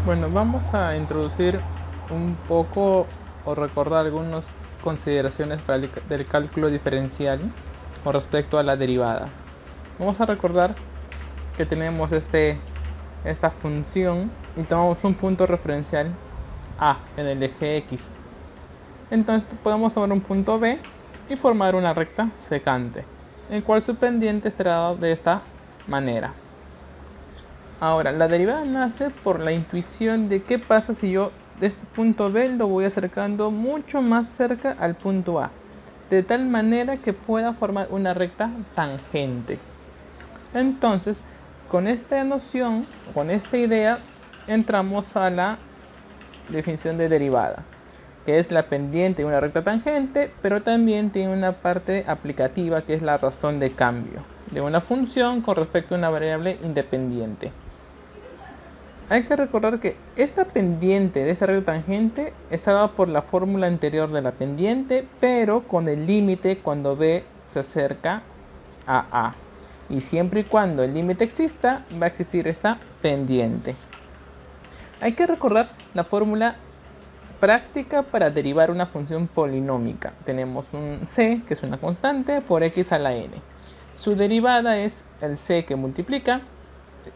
Bueno, vamos a introducir un poco o recordar algunas consideraciones del cálculo diferencial con respecto a la derivada. Vamos a recordar que tenemos esta función y tomamos un punto referencial A en el eje X. Entonces podemos tomar un punto B y formar una recta secante, el cual su pendiente estará dado de esta manera. Ahora, la derivada nace por la intuición de qué pasa si yo de este punto B lo voy acercando mucho más cerca al punto A, de tal manera que pueda formar una recta tangente. Entonces, con esta noción, con esta idea, entramos a la definición de derivada, que es la pendiente de una recta tangente, pero también tiene una parte aplicativa que es la razón de cambio de una función con respecto a una variable independiente. Hay que recordar que esta pendiente de esta recta tangente está dada por la fórmula anterior de la pendiente, pero con el límite cuando B se acerca a A. Y siempre y cuando el límite exista, va a existir esta pendiente. Hay que recordar la fórmula práctica para derivar una función polinómica. Tenemos un c, que es una constante, por x a la n. Su derivada es el c que multiplica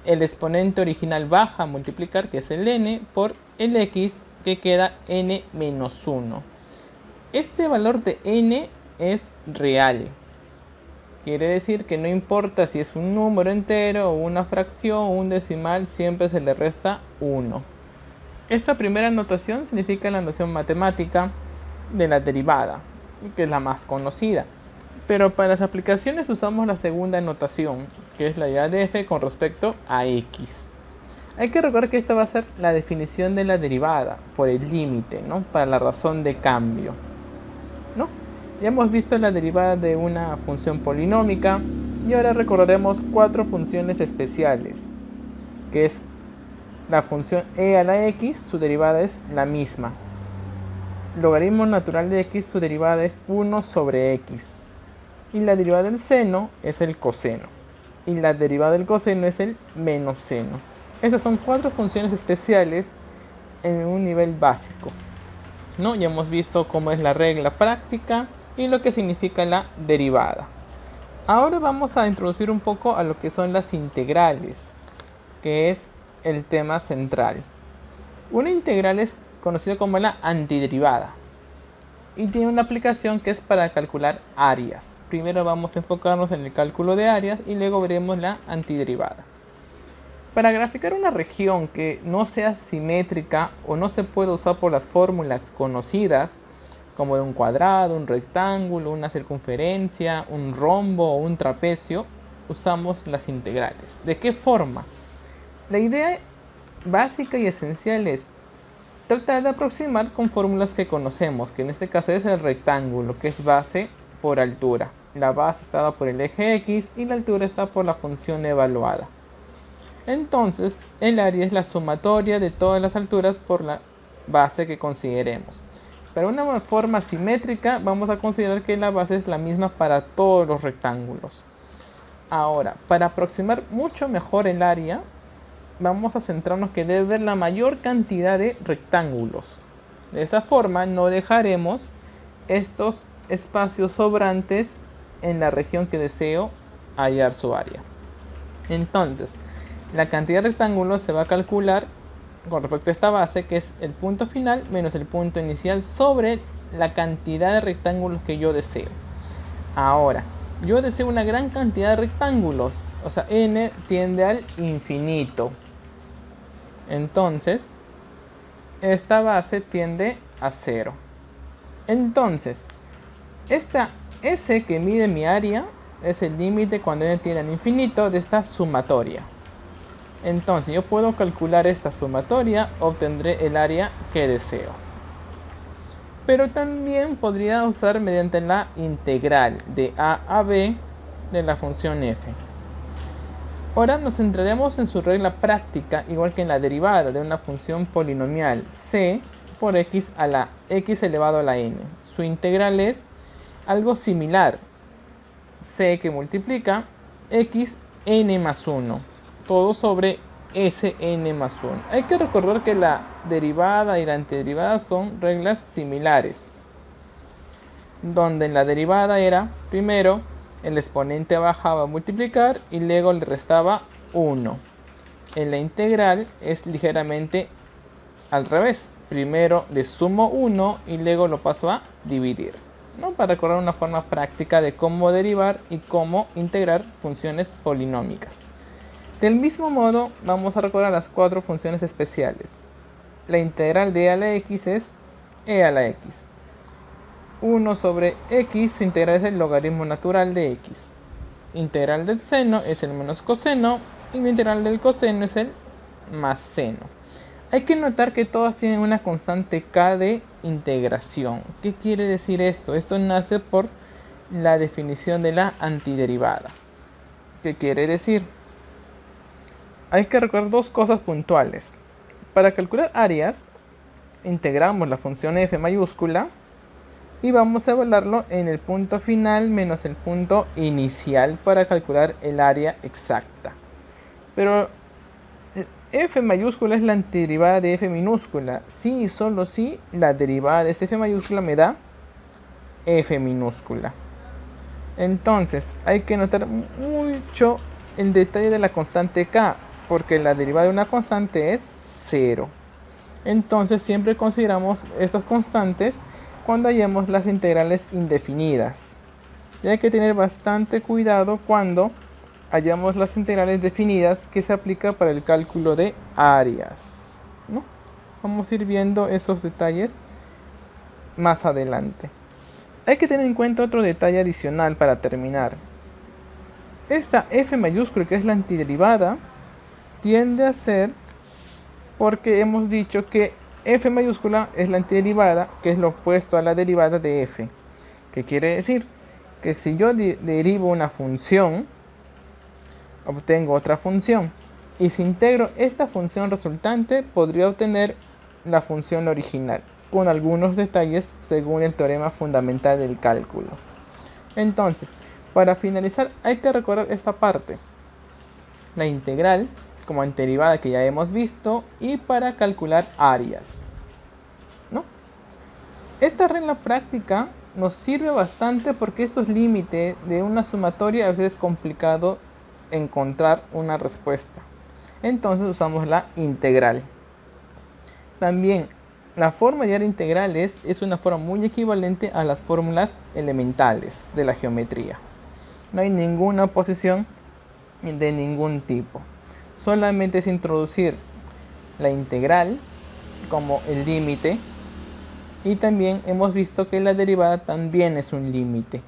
el exponente original baja a multiplicar, que es el n, por el x, que queda n menos 1. Este valor de n es real. Quiere decir que no importa si es un número entero o una fracción o un decimal, siempre se le resta 1. Esta primera notación significa la noción matemática de la derivada, que es la más conocida. Pero para las aplicaciones usamos la segunda notación, que es la derivada de f con respecto a x. Hay que recordar que esta va a ser la definición de la derivada por el límite, ¿no? Para la razón de cambio, ¿no? Ya hemos visto la derivada de una función polinómica y ahora recordaremos 4 funciones especiales, que es la función e a la x, su derivada es la misma. Logaritmo natural de x, su derivada es 1 sobre x. Y la derivada del seno es el coseno. Y la derivada del coseno es el menos seno. Estas son 4 funciones especiales en un nivel básico, ¿no? Ya hemos visto cómo es la regla práctica y lo que significa la derivada. Ahora vamos a introducir un poco a lo que son las integrales, que es el tema central. Una integral es conocida como la antiderivada y tiene una aplicación que es para calcular áreas. Primero vamos a enfocarnos en el cálculo de áreas y luego veremos la antiderivada. Para graficar una región que no sea simétrica o no se pueda usar por las fórmulas conocidas, como de un cuadrado, un rectángulo, una circunferencia, un rombo o un trapecio, usamos las integrales. ¿De qué forma? La idea básica y esencial es tratar de aproximar con fórmulas que conocemos, que en este caso es el rectángulo, que es base por altura. La base está dada por el eje X y la altura está por la función evaluada. Entonces, el área es la sumatoria de todas las alturas por la base que consideremos. Para una forma simétrica, vamos a considerar que la base es la misma para todos los rectángulos. Ahora, para aproximar mucho mejor el área, vamos a centrarnos que debe haber la mayor cantidad de rectángulos. De esta forma no dejaremos estos espacios sobrantes en la región que deseo hallar su área. Entonces, la cantidad de rectángulos se va a calcular con respecto a esta base, que es el punto final menos el punto inicial sobre la cantidad de rectángulos que yo deseo. Ahora, yo deseo una gran cantidad de rectángulos, o sea, n tiende al infinito. Entonces, esta base tiende a 0. Entonces, esta S que mide mi área es el límite cuando n tiende al infinito de esta sumatoria. Entonces, yo puedo calcular esta sumatoria, obtendré el área que deseo. Pero también podría usar mediante la integral de a a b de la función f. Ahora nos centraremos en su regla práctica, igual que en la derivada de una función polinomial c por x a la x elevado a la n. Su integral es algo similar, c que multiplica x n más 1, todo sobre Sn más 1. Hay que recordar que la derivada y la antiderivada son reglas similares, donde en la derivada era primero el exponente bajaba a multiplicar y luego le restaba 1. En la integral es ligeramente al revés. Primero le sumo 1 y luego lo paso a dividir, ¿no? Para recordar una forma práctica de cómo derivar y cómo integrar funciones polinómicas. Del mismo modo, vamos a recordar las 4 funciones especiales. La integral de e a la x es e a la x. 1 sobre x, su integral es el logaritmo natural de x. Integral del seno es el menos coseno y la integral del coseno es el más seno. Hay que notar que todas tienen una constante k de integración. ¿Qué quiere decir esto? Esto nace por la definición de la antiderivada. ¿Qué quiere decir? Hay que recordar 2 cosas puntuales. Para calcular áreas, integramos la función f mayúscula y vamos a evaluarlo en el punto final menos el punto inicial para calcular el área exacta. Pero f mayúscula es la antiderivada de f minúscula. Si y solo si la derivada de ese f mayúscula me da f minúscula. Entonces hay que notar mucho el detalle de la constante k, porque la derivada de una constante es 0. Entonces siempre consideramos estas constantes cuando hallemos las integrales indefinidas. Y hay que tener bastante cuidado cuando hallamos las integrales definidas que se aplica para el cálculo de áreas, ¿no? Vamos a ir viendo esos detalles más adelante. Hay que tener en cuenta otro detalle adicional para terminar. Esta f mayúscula, que es la antiderivada, tiende a ser porque hemos dicho que f mayúscula es la antiderivada, que es lo opuesto a la derivada de f. ¿Qué quiere decir? Que si yo derivo una función, obtengo otra función. Y si integro esta función resultante, podría obtener la función original, con algunos detalles según el teorema fundamental del cálculo. Entonces, para finalizar, hay que recordar esta parte. La integral como antiderivada que ya hemos visto y para calcular áreas, ¿no? Esta regla práctica nos sirve bastante porque estos límites de una sumatoria a veces es complicado encontrar una respuesta. Entonces usamos la integral. También la forma de hallar integrales es una forma muy equivalente a las fórmulas elementales de la geometría. No hay ninguna oposición de ningún tipo. Solamente es introducir la integral como el límite y también hemos visto que la derivada también es un límite.